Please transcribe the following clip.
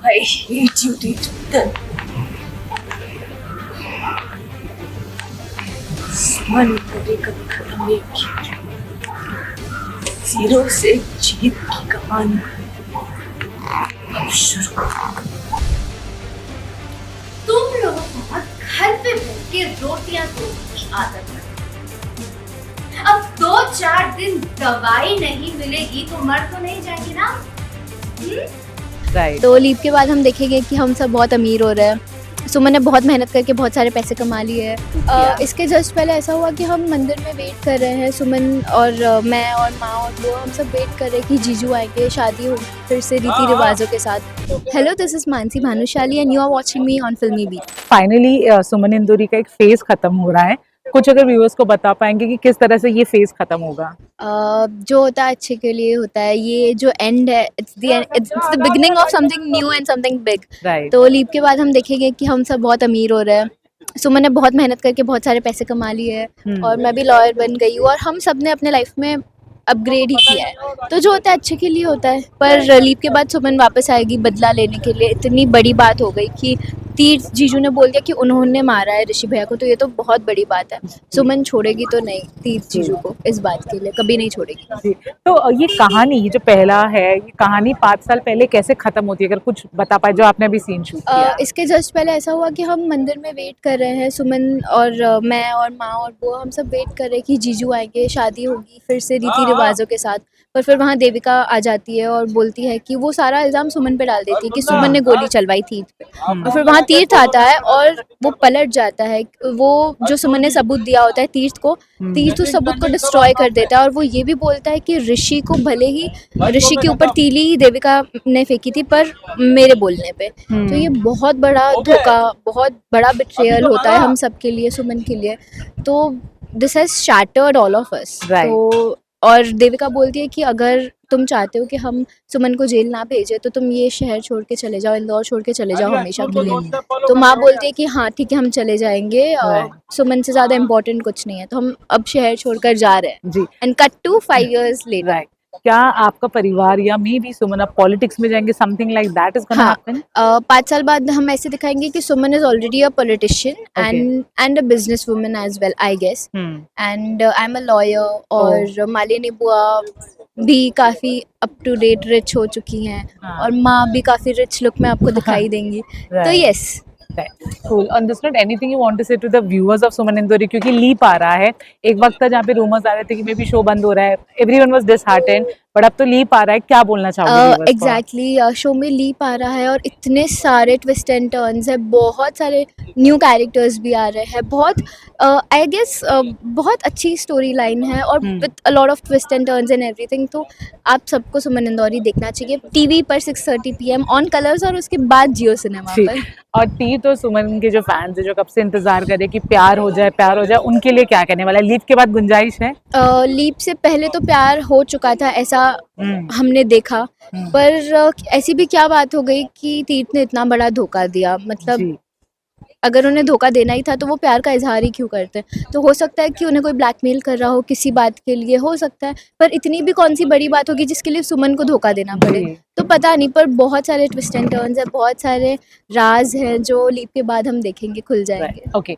I hate you, Deeptan. मन करे कभी खत्म नहीं की। जीरो से जीत की कहानी अब शुरू। तुम लोगों को घर पे बैठ के रोटियां तोड़ने की आदत है। अब 2-4 दिन दवाई नहीं मिलेगी तो मर तो नहीं जाएंगे ना? राइट। तो लीव के बाद हम देखेंगे कि हम सब बहुत अमीर हो रहे हैं। सुमन ने बहुत मेहनत करके बहुत सारे पैसे कमा लिए हैं। इसके जस्ट पहले ऐसा हुआ कि हम मंदिर में वेट कर रहे हैं, सुमन और मैं और माँ और वो हम सब वेट कर रहे हैं कि जीजू आएंगे, शादी होगी फिर से रीति रिवाजों के साथ। Hello, this is Mansi Bhanushali and you are watching me on Filmibeat. Finally Suman Indori का एक फेज खत्म हो रहा है। कुछ अगर व्यूअर्स को बता पाएंगे कि किस तरह से ये फेज खत्म होगा? जो होता है अच्छे के लिए होता है। ये जो एंड है, it's the beginning of something new and something big. Right. तो लीव के बाद हम देखेंगे कि हम सब बहुत अमीर हो रहे हैं। सुमन ने बहुत मेहनत करके बहुत सारे पैसे कमा लिए हैं और मैं भी लॉयर बन गई हूँ और हम सब ने अपने लाइफ में अपग्रेड ही किया है। तो जो होता है अच्छे के लिए होता है। पर लीव के बाद सुमन वापस आएगी बदला लेने के लिए। इतनी बड़ी बात हो गई कि तीर्थ जीजू ने बोल दिया कि उन्होंने मारा है ऋषि भैया को, तो ये तो बहुत बड़ी बात है। सुमन छोड़ेगी तो नहीं तीर्थ जीजू को, इस बात के लिए कभी नहीं छोड़ेगी। जी। तो ये कहानी जो पहला है, ये कहानी 5 साल पहले कैसे खत्म होती है, अगर कुछ बता पाए जो आपने अभी सीन शूट किया? इसके जस्ट पहले ऐसा हुआ कि हम मंदिर में वेट कर रहे हैं, सुमन और मैं और माँ और वो हम सब वेट कर रहे हैं कि जीजू आएंगे, शादी होगी फिर से रीति रिवाजों के साथ। पर फिर वहाँ देविका आ जाती है और बोलती है कि वो सारा इल्ज़ाम सुमन पे डाल देती है कि सुमन ने गोली चलवाई तीर्थ पे। और फिर वहाँ तीर्थ आता है और वो पलट जाता है। वो जो सुमन ने सबूत दिया होता है तीर्थ को, तीर्थ उस सबूत को डिस्ट्रॉय कर देता है और वो ये भी बोलता है कि ऋषि को भले ही ऋषि के ऊपर तीली देविका ने फेंकी थी पर मेरे बोलने पे। तो ये बहुत बड़ा धोखा, बहुत बड़ा बिट्रेयल होता है हम सब के लिए, सुमन के लिए। तो this has shattered all of us. तो और देविका बोलती है कि अगर तुम चाहते हो कि हम सुमन को जेल ना भेजे तो तुम ये शहर छोड़ के चले जाओ, इंदौर छोड़ के चले जाओ हमेशा के लिए। तो माँ बोलती है कि हाँ ठीक है हम चले जाएंगे, सुमन से ज़्यादा इम्पोर्टेंट कुछ नहीं है। तो हम अब शहर छोड़कर जा रहे हैं। जी। And cut to 5 years later। क्या आपका परिवार या मे बी सुमन अब पॉलिटिक्स में जाएंगे, something like that is gonna happen? 5 साल बाद हम ऐसे दिखाएंगे कि Suman is already a politician and a business woman as well, I guess. And I am a lawyer और मालिनी बुआ भी काफी अप टू डेट रिच हो चुकी हैं और माँ भी काफी रिच लुक में आपको दिखाई देंगी। तो yes. Cool. On this note, anything you want to say to the viewers of Suman Indori? क्योंकि लीप आ रहा है, एक वक्त था जहाँ पे रूमर्स आ रहे थे कि मे बी शो बंद हो रहा है, everyone was disheartened, बट अब तो लीप आ रहा है, क्या बोलना चाहोगे? एग्जैक्टली, शो में लीप आ रहा है और इतने सारे ट्विस्ट एंड टर्न्स है, बहुत सारे न्यू कैरेक्टर्स भी आ रहे हैं, बहुत आई गेस बहुत अच्छी स्टोरी लाइन है और with a lot of twist and turns and everything. तो आप सबको सुमन इंदौरी देखना चाहिए टीवी पर 6:30 PM ऑन कलर्स और उसके बाद जियो सिनेमा पर। और तीर्थ और सुमन के जो फैंस है जो कब से इंतजार कर रहे कि प्यार हो जाए, उनके लिए क्या कहने वाला है? लीप के बाद गुंजाइश है? लीप से पहले तो प्यार हो चुका था ऐसा हमने देखा, पर ऐसी भी क्या बात हो गई कि तीर्थ ने इतना बड़ा धोखा दिया। मतलब अगर उन्हें धोखा देना ही था तो वो प्यार का इजहार ही क्यों करते? तो हो सकता है कि उन्हें कोई ब्लैकमेल कर रहा हो किसी बात के लिए, हो सकता है, पर इतनी भी कौन सी बड़ी बात होगी जिसके लिए सुमन को धोखा देना पड़े? तो पता नहीं, पर बहुत सारे ट्विस्ट एंड टर्न्स है, बहुत सारे राज हैं जो लीप के बाद हम देखेंगे खुल जाएंगे। ओके।